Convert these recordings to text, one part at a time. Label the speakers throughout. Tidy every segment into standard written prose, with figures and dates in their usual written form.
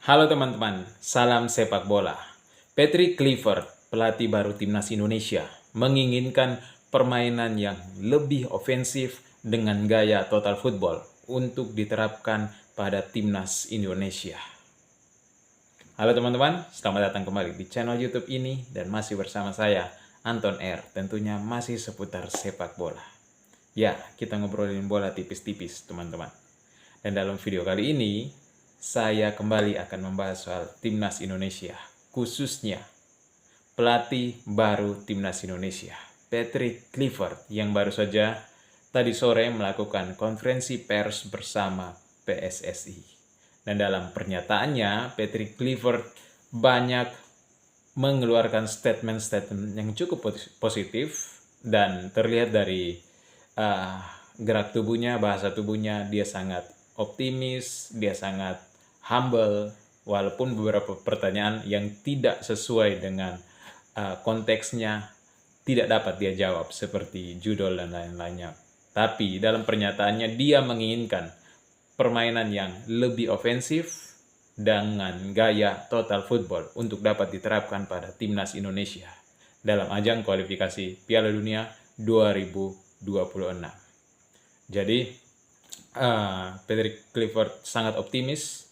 Speaker 1: Halo teman-teman, salam sepak bola. Patrick Kluivert, pelatih baru timnas Indonesia, menginginkan permainan yang lebih ofensif dengan gaya total football untuk diterapkan pada timnas Indonesia. Halo teman-teman, selamat datang kembali di channel YouTube ini dan masih bersama saya, Anton R. Tentunya masih seputar sepak bola. Ya, kita ngobrolin bola tipis-tipis teman-teman. Dan dalam video kali ini, saya kembali akan membahas soal timnas Indonesia, khususnya pelatih baru timnas Indonesia, Patrick Kluivert, yang baru saja tadi sore melakukan konferensi pers bersama PSSI. Dan dalam pernyataannya, Patrick Kluivert banyak mengeluarkan statement-statement yang cukup positif dan terlihat dari gerak tubuhnya, bahasa tubuhnya, dia sangat optimis, dia sangat humble, walaupun beberapa pertanyaan yang tidak sesuai dengan konteksnya tidak dapat dia jawab seperti judul dan lain-lainnya. Tapi dalam pernyataannya dia menginginkan permainan yang lebih ofensif dengan gaya total football untuk dapat diterapkan pada timnas Indonesia dalam ajang kualifikasi Piala Dunia 2026. Jadi Patrick Kluivert sangat optimis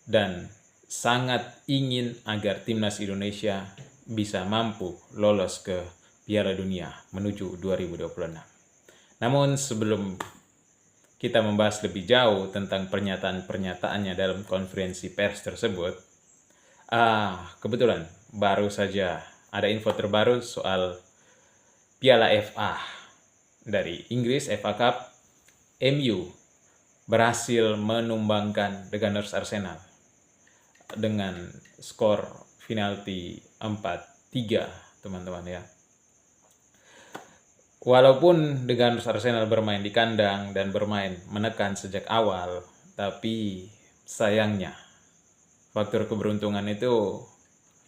Speaker 1: dan sangat ingin agar timnas Indonesia bisa mampu lolos ke Piala Dunia menuju 2026. Namun sebelum kita membahas lebih jauh tentang pernyataan-pernyataannya dalam konferensi pers tersebut, kebetulan baru saja ada info terbaru soal Piala FA dari Inggris, FA Cup. MU berhasil menumbangkan The Gunners Arsenal dengan skor penalti 4-3, teman-teman ya. Walaupun The Gunners Arsenal bermain di kandang dan bermain menekan sejak awal, tapi sayangnya faktor keberuntungan itu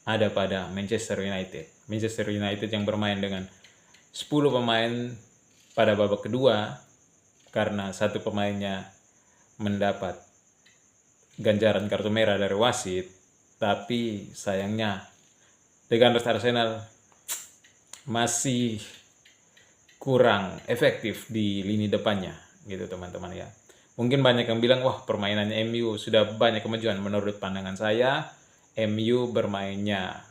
Speaker 1: ada pada Manchester United. Manchester United yang bermain dengan 10 pemain pada babak kedua karena satu pemainnya mendapat ganjaran kartu merah dari wasit, tapi sayangnya The Gunners Arsenal masih kurang efektif di lini depannya gitu teman-teman ya. Mungkin banyak yang bilang wah permainannya MU sudah banyak kemajuan. Menurut pandangan saya MU bermainnya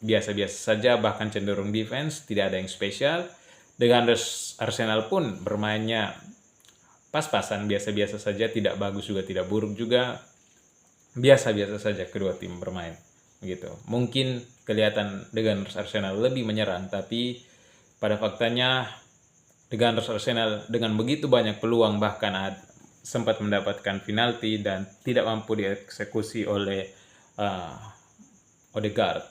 Speaker 1: biasa-biasa saja, bahkan cenderung defense, tidak ada yang spesial. The Gunners Arsenal pun bermainnya pas-pasan, biasa-biasa saja, tidak bagus juga tidak buruk juga, biasa-biasa saja kedua tim bermain gitu. Mungkin kelihatan The Gunners Arsenal lebih menyerang, tapi pada faktanya The Gunners Arsenal dengan begitu banyak peluang bahkan sempat mendapatkan penalti dan tidak mampu dieksekusi oleh Odegaard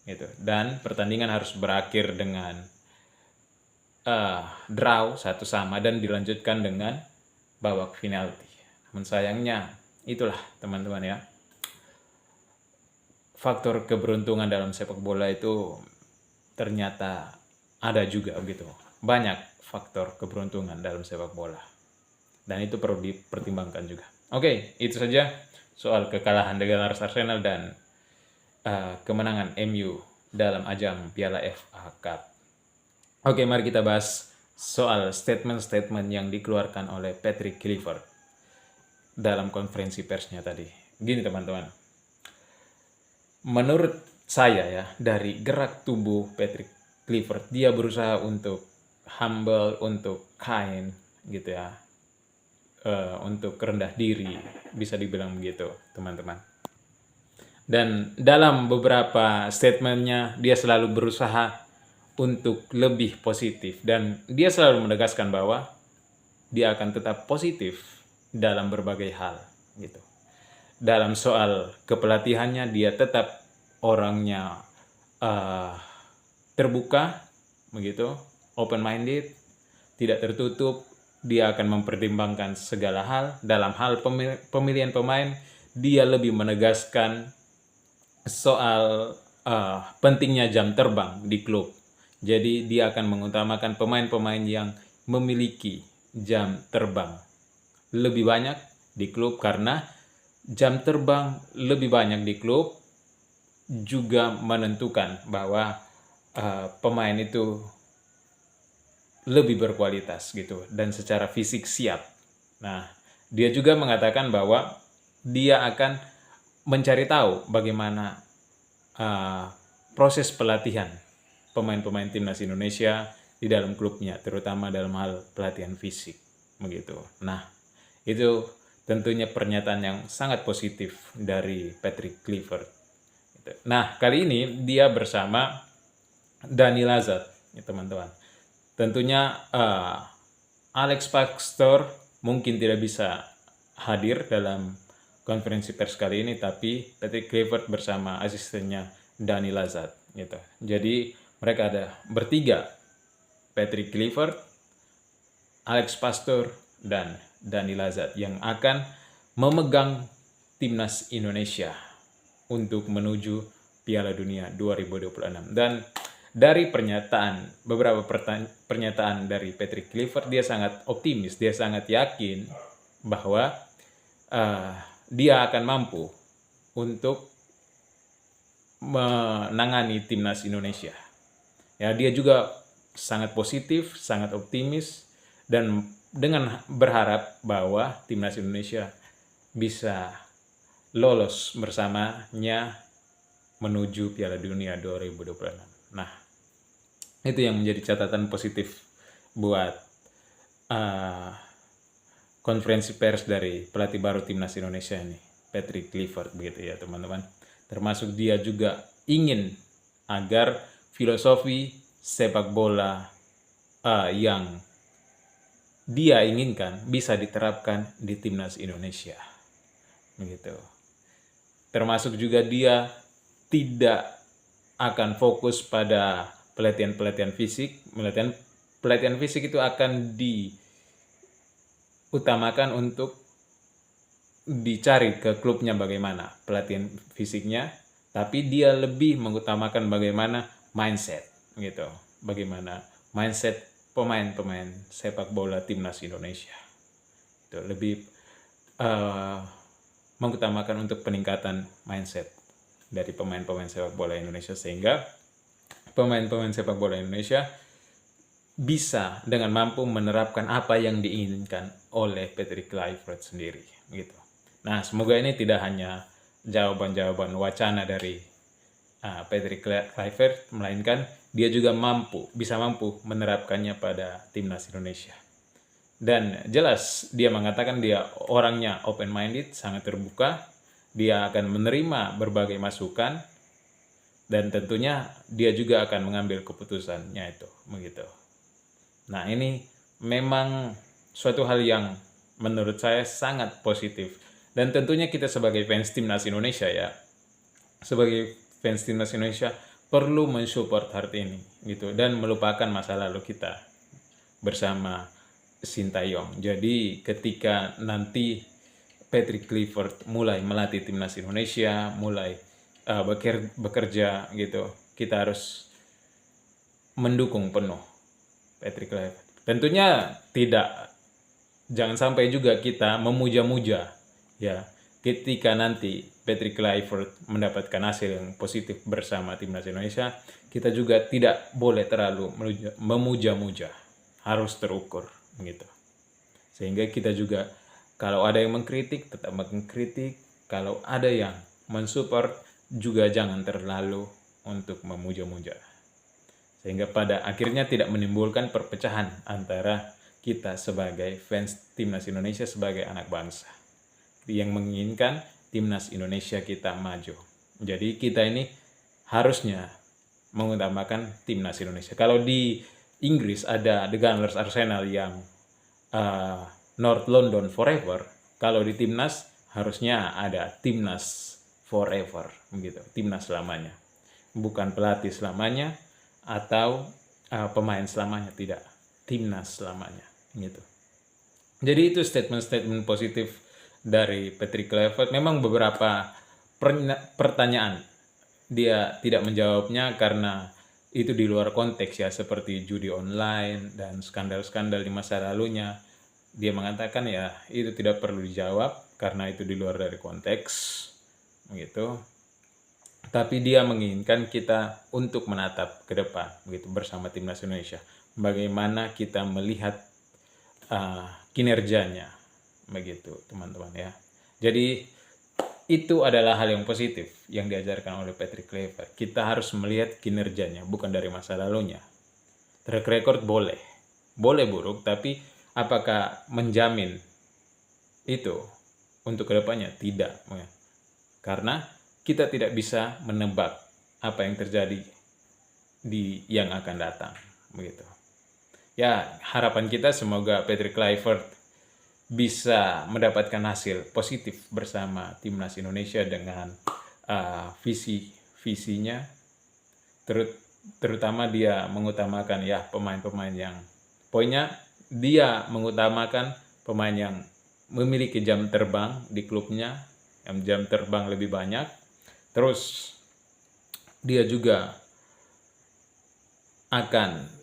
Speaker 1: gitu. Dan pertandingan harus berakhir dengan draw 1-1 dan dilanjutkan dengan babak penalti. Namun sayangnya itulah teman-teman ya, faktor keberuntungan dalam sepak bola itu ternyata ada juga gitu. Banyak faktor keberuntungan dalam sepak bola. Dan itu perlu dipertimbangkan juga. Oke, itu saja soal kekalahan The Gunners Arsenal dan kemenangan MU dalam ajang Piala FA Cup. Oke, mari kita bahas soal statement-statement yang dikeluarkan oleh Patrick Kluivert dalam konferensi persnya tadi. Gini teman-teman, menurut saya ya, dari gerak tubuh Patrick Kluivert, dia berusaha untuk humble, untuk kind gitu ya, untuk rendah diri, bisa dibilang begitu teman-teman. Dan dalam beberapa statementnya dia selalu berusaha untuk lebih positif dan dia selalu menegaskan bahwa dia akan tetap positif dalam berbagai hal gitu. Dalam soal kepelatihannya dia tetap orangnya terbuka begitu, open minded, tidak tertutup. Dia akan mempertimbangkan segala hal. Dalam hal pemilihan pemain, dia lebih menegaskan soal pentingnya jam terbang di klub. Jadi dia akan mengutamakan pemain-pemain yang memiliki jam terbang lebih banyak di klub karena jam terbang lebih banyak di klub juga menentukan bahwa pemain itu lebih berkualitas gitu dan secara fisik siap. Nah, dia juga mengatakan bahwa dia akan mencari tahu bagaimana proses pelatihan pemain-pemain timnas Indonesia di dalam klubnya, terutama dalam hal pelatihan fisik begitu. Nah, itu tentunya pernyataan yang sangat positif dari Patrick Kluivert. Nah, kali ini dia bersama Dani Lazard, ya teman-teman. Tentunya Alex Paxtor mungkin tidak bisa hadir dalam konferensi pers kali ini, tapi Patrick Kluivert bersama asistennya Dani Lazard gitu. Jadi mereka ada bertiga, Patrick Kluivert, Alex Paxtor, dan Dani Lazard yang akan memegang timnas Indonesia untuk menuju Piala Dunia 2026. Dan dari beberapa pernyataan dari Patrick Kluivert, dia sangat optimis, dia sangat yakin bahwa dia akan mampu untuk menangani timnas Indonesia. Ya, dia juga sangat positif, sangat optimis, dan dengan berharap bahwa timnas Indonesia bisa lolos bersamanya menuju Piala Dunia 2026. Nah, itu yang menjadi catatan positif buat konferensi pers dari pelatih baru timnas Indonesia ini, Patrick Kluivert begitu ya teman-teman. Termasuk dia juga ingin agar filosofi sepak bola yang dia inginkan bisa diterapkan di timnas Indonesia. Begitu. Termasuk juga dia tidak akan fokus pada pelatihan fisik. Pelatihan fisik itu akan diutamakan untuk dicari ke klubnya bagaimana pelatihan fisiknya, tapi dia lebih mengutamakan bagaimana mindset gitu. Bagaimana mindset pemain-pemain sepak bola timnas Indonesia. Itu lebih mengutamakan untuk peningkatan mindset dari pemain-pemain sepak bola Indonesia, sehingga pemain-pemain sepak bola Indonesia bisa dengan mampu menerapkan apa yang diinginkan oleh Patrick Kluivert sendiri gitu. Nah, semoga ini tidak hanya jawaban-jawaban wacana dari Patrick Kluivert, melainkan dia juga bisa mampu menerapkannya pada timnas Indonesia. Dan jelas dia mengatakan dia orangnya open-minded, sangat terbuka, dia akan menerima berbagai masukan, dan tentunya dia juga akan mengambil keputusannya itu, begitu. Nah, ini memang suatu hal yang menurut saya sangat positif. Dan tentunya kita sebagai fans timnas Indonesia perlu mensupport hal ini gitu, dan melupakan masa lalu kita bersama Sintayong. Jadi ketika nanti Patrick Kluivert mulai melatih timnas Indonesia, mulai bekerja gitu, kita harus mendukung penuh Patrick Kluivert. Tentunya jangan sampai juga kita memuja-muja ya ketika nanti Patrick Kluivert mendapatkan hasil yang positif bersama timnas Indonesia. Kita juga tidak boleh terlalu memuja-muja, harus terukur gitu. Sehingga kita juga kalau ada yang mengkritik tetap mengkritik, kalau ada yang mensupport juga jangan terlalu untuk memuja-muja, sehingga pada akhirnya tidak menimbulkan perpecahan antara kita sebagai fans timnas Indonesia, sebagai anak bangsa yang menginginkan timnas Indonesia kita maju. Jadi kita ini harusnya mengutamakan timnas Indonesia. Kalau di Inggris ada The Gunners Arsenal yang North London Forever, kalau di timnas harusnya ada timnas forever begitu, timnas selamanya. Bukan pelatih selamanya atau pemain selamanya, tidak, timnas selamanya gitu. Jadi itu statement-statement positif dari Patrick Kluivert. Memang beberapa pertanyaan dia tidak menjawabnya karena itu di luar konteks ya, seperti judi online dan skandal-skandal di masa lalunya. Dia mengatakan ya itu tidak perlu dijawab, karena itu di luar dari konteks, begitu. Tapi dia menginginkan kita untuk menatap ke depan, begitu, bersama timnas Indonesia. Bagaimana kita melihat kinerjanya, begitu, teman-teman ya. Jadi itu adalah hal yang positif yang diajarkan oleh Patrick Kluivert. Kita harus melihat kinerjanya, bukan dari masa lalunya. Track record boleh buruk, tapi apakah menjamin itu untuk kedepannya? Tidak, karena kita tidak bisa menebak apa yang terjadi di yang akan datang, begitu. Ya, harapan kita semoga Patrick Kluivert bisa mendapatkan hasil positif bersama timnas Indonesia dengan visinya, terutama dia mengutamakan ya pemain-pemain yang dia mengutamakan pemain yang memiliki jam terbang di klubnya, yang jam terbang lebih banyak. Terus dia juga akan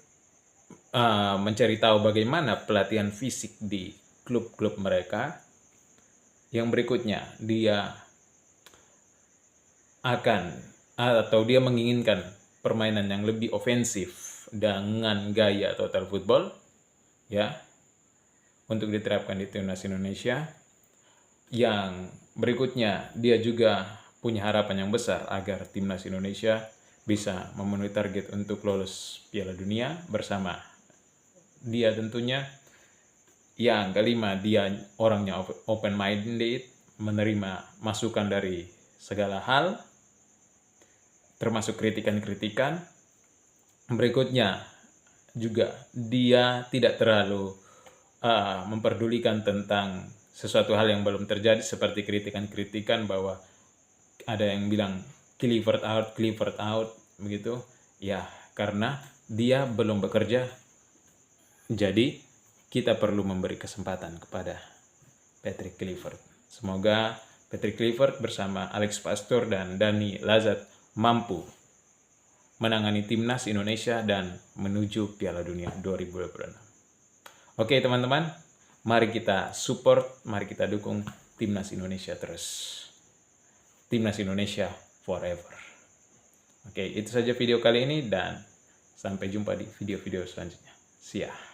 Speaker 1: mencari tahu bagaimana pelatihan fisik di klub-klub mereka. Yang berikutnya, dia menginginkan permainan yang lebih ofensif dengan gaya total football, ya, untuk diterapkan di timnas Indonesia. Yang berikutnya, dia juga punya harapan yang besar agar timnas Indonesia bisa memenuhi target untuk lolos Piala Dunia bersama dia tentunya. Yang kelima, dia orangnya open minded, menerima masukan dari segala hal, termasuk kritikan-kritikan. Berikutnya juga dia tidak terlalu memperdulikan tentang sesuatu hal yang belum terjadi, seperti kritikan-kritikan bahwa ada yang bilang Kluivert out, begitu. Ya, karena dia belum bekerja, jadi kita perlu memberi kesempatan kepada Patrick Kluivert. Semoga Patrick Kluivert bersama Alex Pastoor dan Dani Lazat mampu menangani timnas Indonesia dan menuju Piala Dunia 2026. Oke teman-teman, mari kita support, mari kita dukung timnas Indonesia terus. Timnas Indonesia forever. Oke, itu saja video kali ini dan sampai jumpa di video-video selanjutnya. See ya.